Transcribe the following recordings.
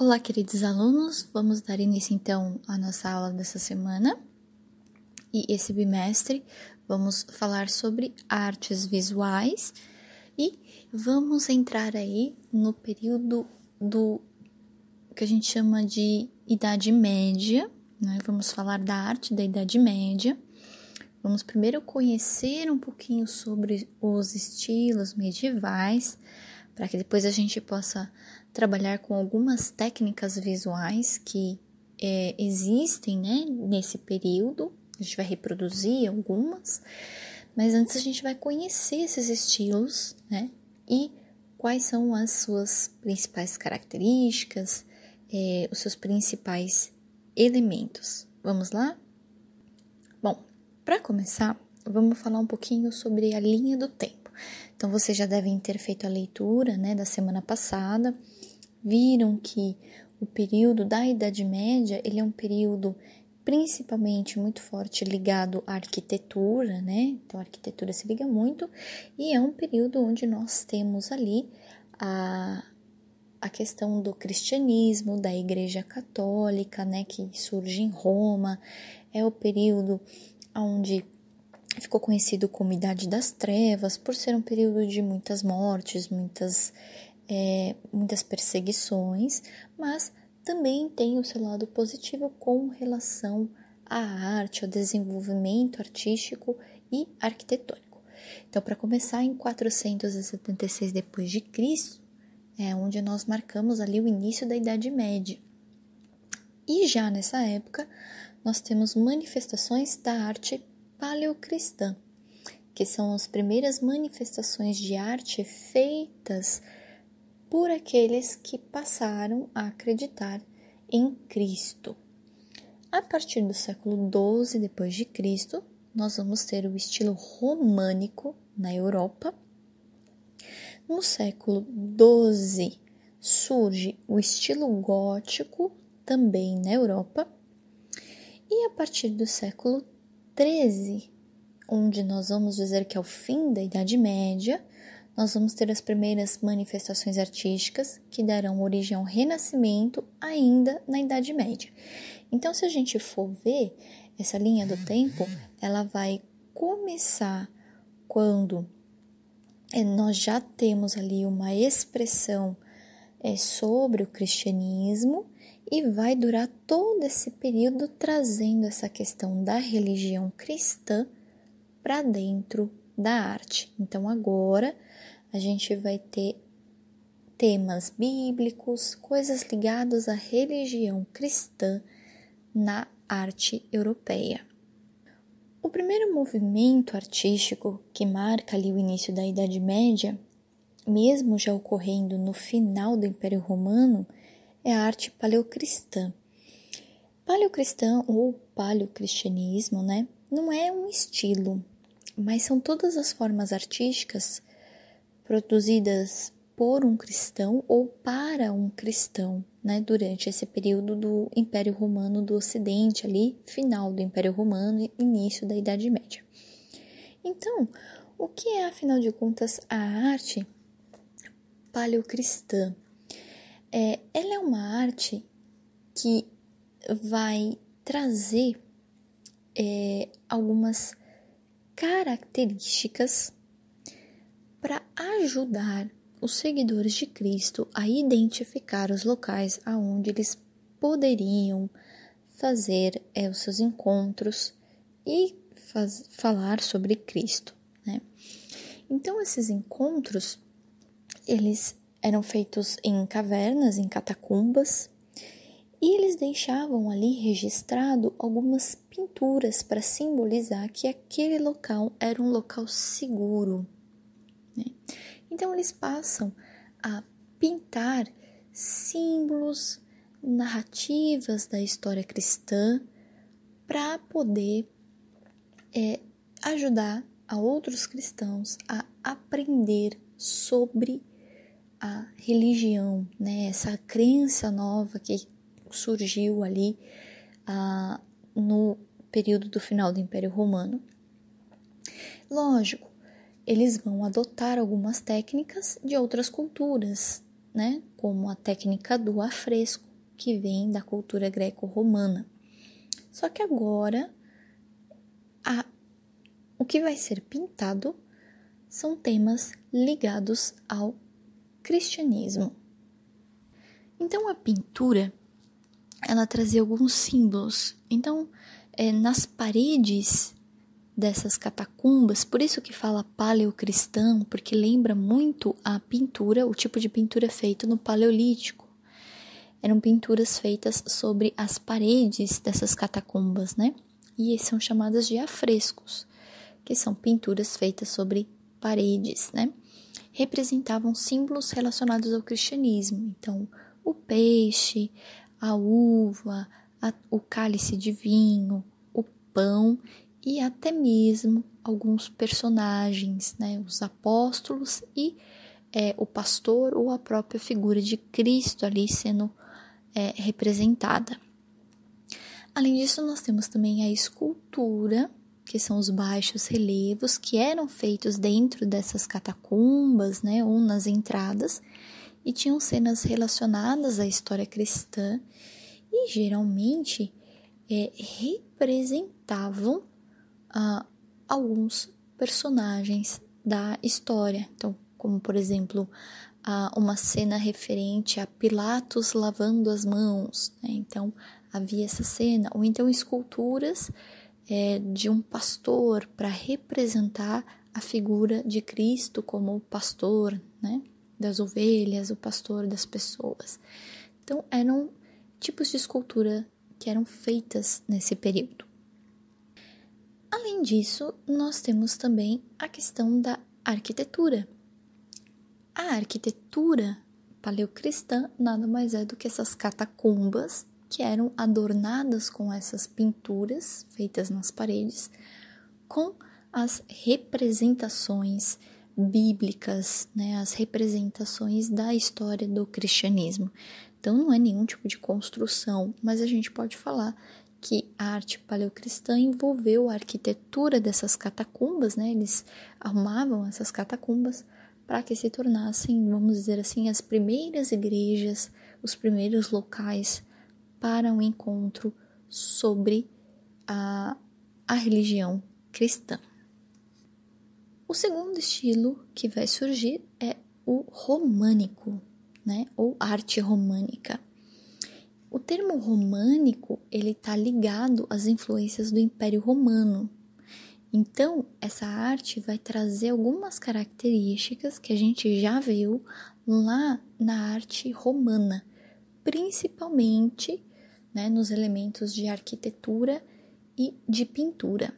Olá, queridos alunos, vamos dar início então à nossa aula dessa semana e esse bimestre vamos falar sobre artes visuais e vamos entrar aí no período do que a gente chama de Idade Média, né? Vamos falar da arte da Idade Média. Vamos primeiro conhecer um pouquinho sobre os estilos medievais, para que depois a gente possa trabalhar com algumas técnicas visuais que existem, né, nesse período. A gente vai reproduzir algumas, mas antes a gente vai conhecer esses estilos, né, e quais são as suas principais características, os seus principais elementos. Vamos lá? Bom, para começar, vamos falar um pouquinho sobre a linha do tempo. Então, vocês já devem ter feito a leitura, né, da semana passada. Viram que o período da Idade Média, ele é um período principalmente muito forte ligado à arquitetura, né? Então, a arquitetura se liga muito. E é um período onde nós temos ali a questão do cristianismo, da Igreja Católica, né, que surge em Roma. É o período onde ficou conhecido como Idade das Trevas, por ser um período de muitas mortes, muitas perseguições, mas também tem o seu lado positivo com relação à arte, ao desenvolvimento artístico e arquitetônico. Então, para começar, em 476 d.C., é onde nós marcamos ali o início da Idade Média. E já nessa época, nós temos manifestações da arte paleocristã, que são as primeiras manifestações de arte feitas por aqueles que passaram a acreditar em Cristo. A partir do século XII d.C., nós vamos ter o estilo românico na Europa. No século XII surge o estilo gótico também na Europa. E a partir do século XIII, onde nós vamos dizer que é o fim da Idade Média, nós vamos ter as primeiras manifestações artísticas que darão origem ao Renascimento ainda na Idade Média. Então, se a gente for ver essa linha do tempo, ela vai começar quando nós já temos ali uma expressão sobre o cristianismo e vai durar todo esse período trazendo essa questão da religião cristã para dentro da arte. Então, agora a gente vai ter temas bíblicos, coisas ligadas à religião cristã na arte europeia. O primeiro movimento artístico que marca ali o início da Idade Média, mesmo já ocorrendo no final do Império Romano, é a arte paleocristã. Paleocristã ou paleocristianismo, né, não é um estilo, mas são todas as formas artísticas produzidas por um cristão ou para um cristão, né, durante esse período do Império Romano do Ocidente, ali, final do Império Romano e início da Idade Média. Então, o que é, afinal de contas, a arte paleocristã? Ela é uma arte que vai trazer algumas características para ajudar os seguidores de Cristo a identificar os locais aonde eles poderiam fazer os seus encontros e falar sobre Cristo, né? Então, esses encontros, eles eram feitos em cavernas, em catacumbas, e eles deixavam ali registrado algumas pinturas para simbolizar que aquele local era um local seguro, né? Então, eles passam a pintar símbolos, narrativas da história cristã para poder ajudar a outros cristãos a aprender sobre a religião, né? Essa crença nova que surgiu ali no período do final do Império Romano. Lógico, eles vão adotar algumas técnicas de outras culturas, né, como a técnica do afresco, que vem da cultura greco-romana. Só que agora, o que vai ser pintado são temas ligados ao cristianismo. Então, a pintura, ela trazia alguns símbolos. Então, nas paredes dessas catacumbas, por isso que fala paleocristão, porque lembra muito a pintura, o tipo de pintura feito no Paleolítico. Eram pinturas feitas sobre as paredes dessas catacumbas, né? E são chamadas de afrescos, que são pinturas feitas sobre paredes, né? Representavam símbolos relacionados ao cristianismo. Então, o peixe, a uva, o cálice de vinho, o pão e até mesmo alguns personagens, né? Os apóstolos e o pastor ou a própria figura de Cristo ali sendo representada. Além disso, nós temos também a escultura, que são os baixos relevos que eram feitos dentro dessas catacumbas, né, ou nas entradas, e tinham cenas relacionadas à história cristã e geralmente representavam alguns personagens da história. Então, como por exemplo, uma cena referente a Pilatos lavando as mãos, né? Então havia essa cena, ou então esculturas de um pastor para representar a figura de Cristo como o pastor, né, das ovelhas, o pastor das pessoas. Então eram tipos de escultura que eram feitas nesse período. Além disso, nós temos também a questão da arquitetura. A arquitetura paleocristã nada mais é do que essas catacumbas que eram adornadas com essas pinturas feitas nas paredes, com as representações bíblicas, né, as representações da história do cristianismo. Então não é nenhum tipo de construção, mas a gente pode falar que a arte paleocristã envolveu a arquitetura dessas catacumbas, né? Eles arrumavam essas catacumbas para que se tornassem, vamos dizer assim, as primeiras igrejas, os primeiros locais para um encontro sobre a religião cristã. O segundo estilo que vai surgir é o românico, né? Ou arte românica. O termo românico, ele está ligado às influências do Império Romano. Então, essa arte vai trazer algumas características que a gente já viu lá na arte romana, principalmente, né, nos elementos de arquitetura e de pintura.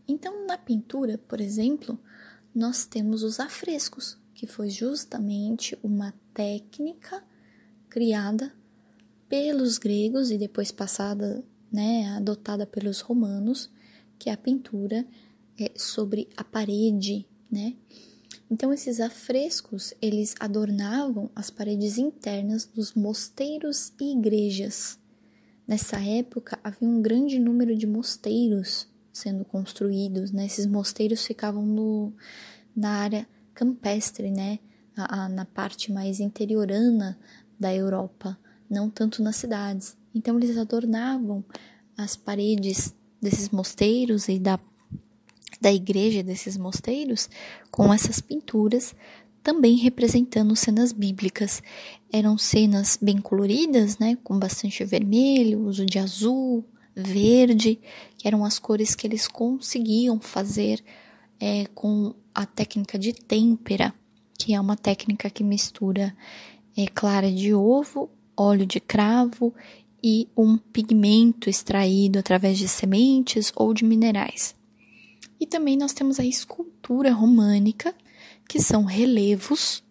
Então, na pintura, por exemplo, nós temos os afrescos, que foi justamente uma técnica criada pelos gregos e depois passada, né, adotada pelos romanos, que é a pintura sobre a parede, né? Então, esses afrescos, eles adornavam as paredes internas dos mosteiros e igrejas. Nessa época, havia um grande número de mosteiros sendo construídos, né? Esses mosteiros ficavam na área campestre, né? Na parte mais interiorana da Europa, não tanto nas cidades. Então, eles adornavam as paredes desses mosteiros e da igreja desses mosteiros com essas pinturas, também representando cenas bíblicas. Eram cenas bem coloridas, né, com bastante vermelho, uso de azul, verde, que eram as cores que eles conseguiam fazer com a técnica de têmpera, que é uma técnica que mistura clara de ovo, óleo de cravo e um pigmento extraído através de sementes ou de minerais. E também nós temos a escultura românica, que são relevos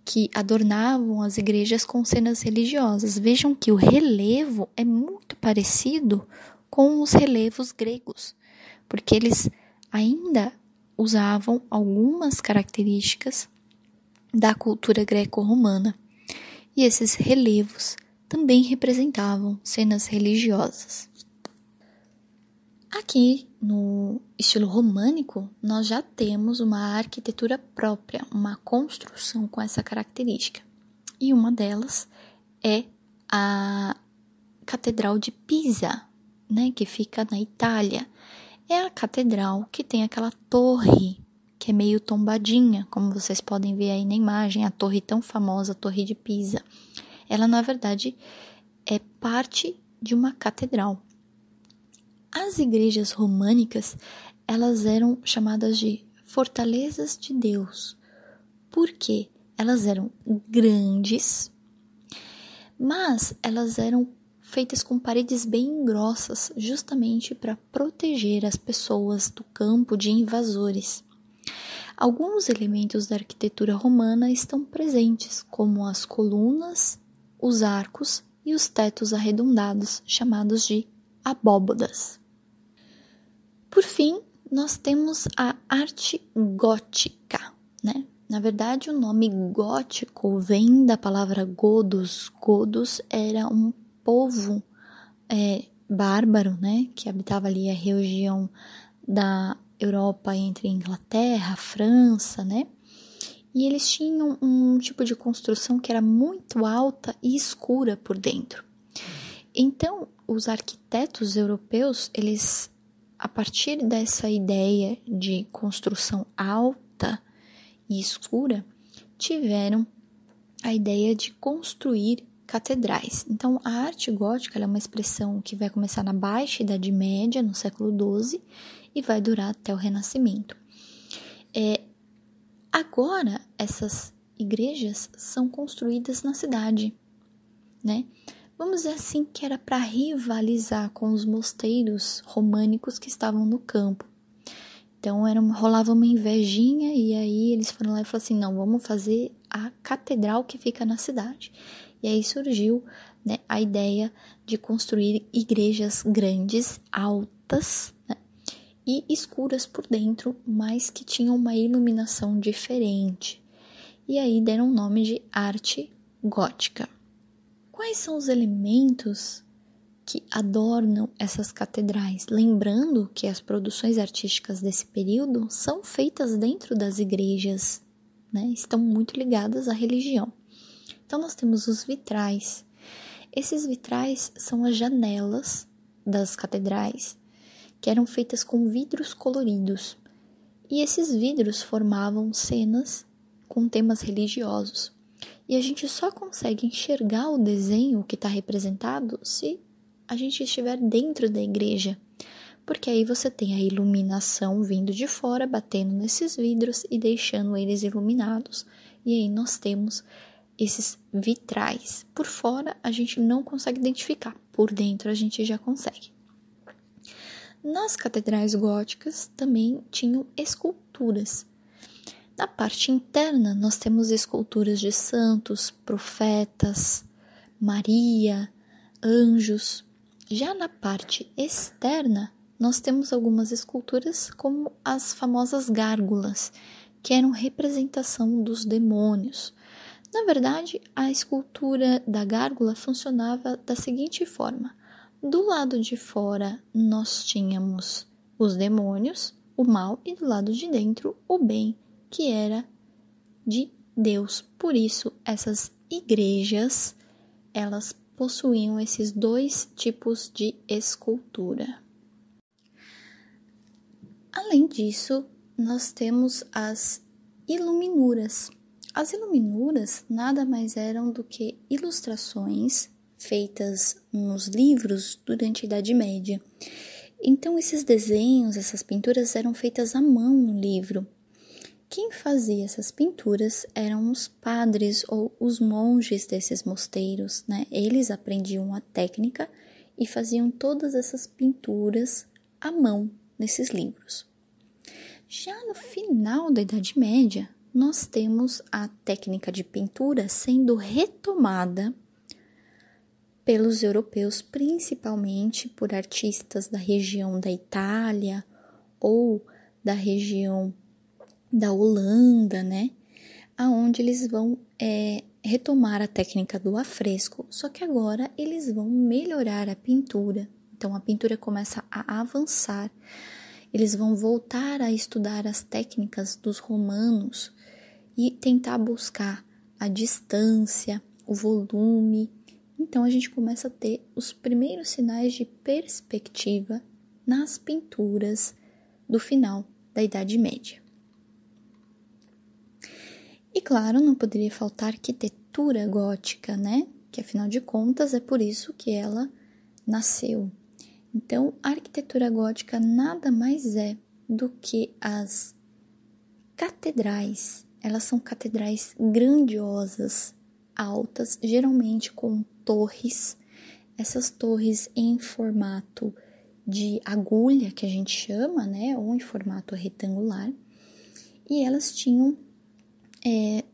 que adornavam as igrejas com cenas religiosas. Vejam que o relevo é muito parecido com os relevos gregos, porque eles ainda usavam algumas características da cultura greco-romana. E esses relevos também representavam cenas religiosas. Aqui, no estilo românico, nós já temos uma arquitetura própria, uma construção com essa característica. E uma delas é a Catedral de Pisa, né, que fica na Itália. É a catedral que tem aquela torre que é meio tombadinha, como vocês podem ver aí na imagem, a torre tão famosa, a Torre de Pisa. Ela, na verdade, é parte de uma catedral. As igrejas românicas, elas eram chamadas de fortalezas de Deus. Por quê? Elas eram grandes, mas elas eram feitas com paredes bem grossas, justamente para proteger as pessoas do campo de invasores. Alguns elementos da arquitetura romana estão presentes, como as colunas, os arcos e os tetos arredondados, chamados de abóbadas. Por fim, nós temos a arte gótica, né? Na verdade, o nome gótico vem da palavra godos. Godos era um povo bárbaro, né? Que habitava ali a região da Europa entre Inglaterra, França, né? E eles tinham um tipo de construção que era muito alta e escura por dentro. Então, os arquitetos europeus, eles, a partir dessa ideia de construção alta e escura, tiveram a ideia de construir catedrais. Então, a arte gótica é uma expressão que vai começar na Baixa Idade Média, no século XII, e vai durar até o Renascimento. Agora, essas igrejas são construídas na cidade, né? Vamos dizer assim que era para rivalizar com os mosteiros românicos que estavam no campo. Então, rolava uma invejinha e aí eles foram lá e falaram assim, não, vamos fazer a catedral que fica na cidade. E aí surgiu, né, a ideia de construir igrejas grandes, altas, né, e escuras por dentro, mas que tinham uma iluminação diferente. E aí deram o nome de arte gótica. Quais são os elementos que adornam essas catedrais? Lembrando que as produções artísticas desse período são feitas dentro das igrejas, né? Estão muito ligadas à religião. Então, nós temos os vitrais. Esses vitrais são as janelas das catedrais, que eram feitas com vidros coloridos. E esses vidros formavam cenas com temas religiosos. E a gente só consegue enxergar o desenho que está representado se a gente estiver dentro da igreja. Porque aí você tem a iluminação vindo de fora, batendo nesses vidros e deixando eles iluminados. E aí nós temos esses vitrais. Por fora a gente não consegue identificar, por dentro a gente já consegue. Nas catedrais góticas também tinham esculturas. Na parte interna nós temos esculturas de santos, profetas, Maria, anjos. Já na parte externa nós temos algumas esculturas como as famosas gárgulas, que eram representação dos demônios. Na verdade, a escultura da gárgula funcionava da seguinte forma. Do lado de fora, nós tínhamos os demônios, o mal, e do lado de dentro, o bem, que era de Deus. Por isso, essas igrejas, elas possuíam esses dois tipos de escultura. Além disso, nós temos as iluminuras. As iluminuras nada mais eram do que ilustrações feitas nos livros durante a Idade Média. Então, esses desenhos, essas pinturas eram feitas à mão no livro. Quem fazia essas pinturas eram os padres ou os monges desses mosteiros, né? Eles aprendiam a técnica e faziam todas essas pinturas à mão nesses livros. Já no final da Idade Média, nós temos a técnica de pintura sendo retomada pelos europeus, principalmente por artistas da região da Itália ou da região da Holanda, né? Aonde eles vão retomar a técnica do afresco, só que agora eles vão melhorar a pintura. Então a pintura começa a avançar. Eles vão voltar a estudar as técnicas dos romanos e tentar buscar a distância, o volume. Então, a gente começa a ter os primeiros sinais de perspectiva nas pinturas do final da Idade Média. E, claro, não poderia faltar arquitetura gótica, né? Que, afinal de contas, é por isso que ela nasceu. Então, a arquitetura gótica nada mais é do que as catedrais. Elas são catedrais grandiosas, altas, geralmente com torres. Essas torres em formato de agulha, que a gente chama, né? Ou em formato retangular. E elas tinham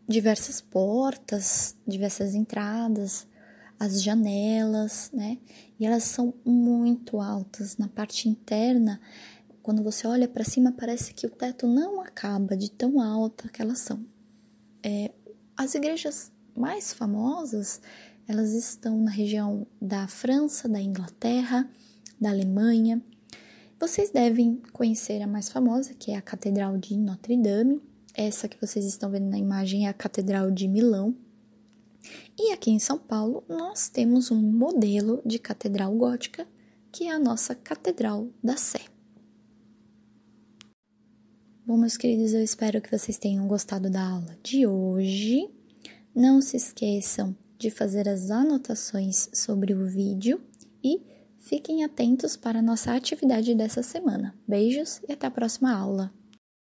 diversas portas, diversas entradas, as janelas, né? E elas são muito altas. Na parte interna, quando você olha para cima, parece que o teto não acaba de tão alta que elas são. As igrejas mais famosas, elas estão na região da França, da Inglaterra, da Alemanha. Vocês devem conhecer a mais famosa, que é a Catedral de Notre Dame. Essa que vocês estão vendo na imagem é a Catedral de Milão. E aqui em São Paulo, nós temos um modelo de catedral gótica, que é a nossa Catedral da Sé. Bom, meus queridos, eu espero que vocês tenham gostado da aula de hoje. Não se esqueçam de fazer as anotações sobre o vídeo e fiquem atentos para a nossa atividade dessa semana. Beijos e até a próxima aula!